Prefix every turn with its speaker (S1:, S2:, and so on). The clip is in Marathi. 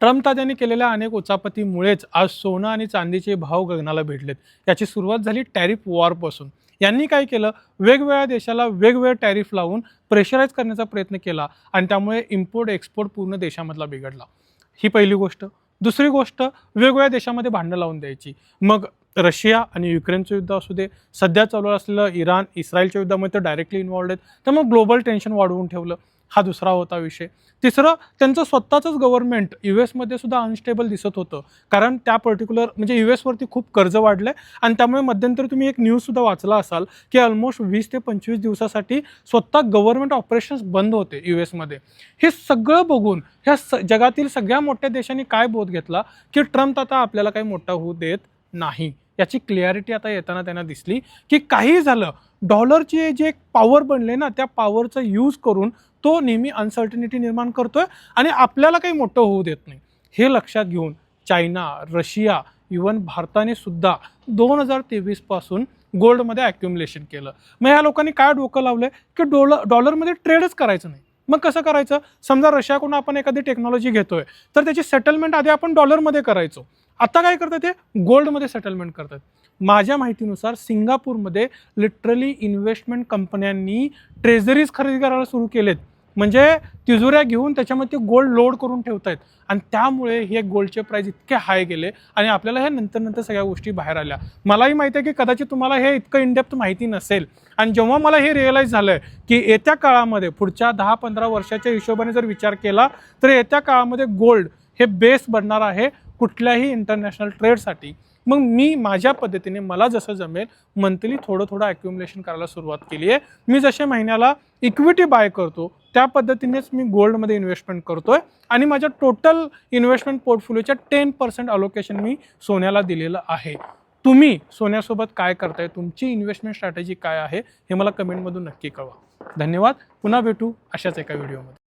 S1: ट्रम्प तात्यांनी केलेल्या अनेक उचापतीमुळेच आज सोनं आणि चांदीचे भाव गगनाला भिडलेत। याची सुरुवात झाली टॅरिफ वॉरपासून। यांनी काय केलं, वेगवेगळ्या देशाला वेगवेगळे टॅरिफ लावून प्रेशराईज करण्याचा प्रयत्न केला आणि त्यामुळे इम्पोर्ट एक्सपोर्ट पूर्ण देशामधला बिघडला। ही पहिली गोष्ट। दुसरी गोष्ट, वेगवेगळ्या देशामध्ये भांडणं लावून द्यायची। मग रशिया आणि युक्रेनचं युद्ध असू दे, सध्या चालू असलेलं इराण इस्रायलच्या युद्धामध्ये तर डायरेक्टली इन्व्हॉल्ड आहेत, त्यामुळे ग्लोबल टेन्शन वाढवून ठेवलं। हा दुसरा होता विषय। तिसरं, त्यांचं स्वतःचंच गव्हर्नमेंट यूएसमध्ये सुद्धा अनस्टेबल दिसत होतं, कारण त्या पर्टिक्युलर म्हणजे यूएसवरती खूप कर्ज वाढलंय आणि त्यामुळे मध्यंतरी तुम्ही एक न्यूज सुद्धा वाचला असाल की ऑलमोस्ट 20 ते 25 दिवसासाठी स्वतः गव्हर्नमेंट ऑपरेशन्स बंद होते यूएसमध्ये। हे सगळं बघून ह्या जगातील सगळ्या मोठ्या देशांनी काय बोध घेतला की ट्रम्प आता आपल्याला काही मोठा होऊ देत नाही। याची क्लिअरिटी आता येताना त्यांना दिसली की काही झालं, डॉलरची जे एक पॉवर बनले ना, त्या पॉवरचा यूज करून तो नेहमी अनसर्टनिटी निर्माण करतोय आणि आपल्याला काही मोठं होऊ देत नाही। हे लक्षात घेऊन चायना, रशिया, इव्हन भारताने सुद्धा 2023 पासून गोल्डमध्ये ॲक्युम्युलेशन केलं। मग ह्या लोकांनी काय डोकं लावलंय की डॉलरमध्ये ट्रेडच करायचं नाही। मग कसं करायचं, समजा रशियाकडून आपण एखादी टेक्नॉलॉजी घेतोय तर त्याची सेटलमेंट आधी आपण डॉलरमध्ये करायचो, आता काय करतात ते गोल्डमध्ये सेटलमेंट करतात। माझ्या माहितीनुसार सिंगापूरमध्ये लिटरली इन्व्हेस्टमेंट कंपन्यांनी ट्रेझरीज खरेदी करायला सुरू केलेत, म्हणजे तिजोऱ्या घेऊन त्याच्यामध्ये गोल्ड लोड करून ठेवतायत आणि त्यामुळे हे गोल्डचे प्राइस इतके हाय गेले आणि आपल्याला हे नंतर सगळ्या गोष्टी बाहेर आल्या। मलाही माहिती आहे की कदाचित तुम्हाला हे इतकं इनडेप्थ माहिती नसेल आणि जेव्हा मला हे रिअलाइज झालंय की येत्या काळामध्ये पुढच्या 10-15 वर्षाच्या हिशोबाने जर विचार केला तर येत्या काळामध्ये गोल्ड हे बेस बनणार आहे कुठल्याही इंटरनॅशनल ट्रेडसाठी। मग मी माझ्या पद्धतीने मला जसं जमेल मंथली थोडं ॲक्युम्युलेशन करायला सुरुवात केली आहे। मी जसे महिन्याला इक्विटी बाय करतो त्या पद्धतीनेच मी गोल्डमध्ये इन्व्हेस्टमेंट करतोय आणि माझ्या टोटल इन्व्हेस्टमेंट पोर्टफोलिओच्या 10% अलोकेशन मी सोन्याला दिलेलं आहे। तुम्ही सोन्यासोबत काय करताय, तुमची इन्व्हेस्टमेंट स्ट्रॅटेजी काय आहे हे मला कमेंटमधून नक्की कळवा। धन्यवाद। पुन्हा भेटू अशाच एका व्हिडिओमध्ये।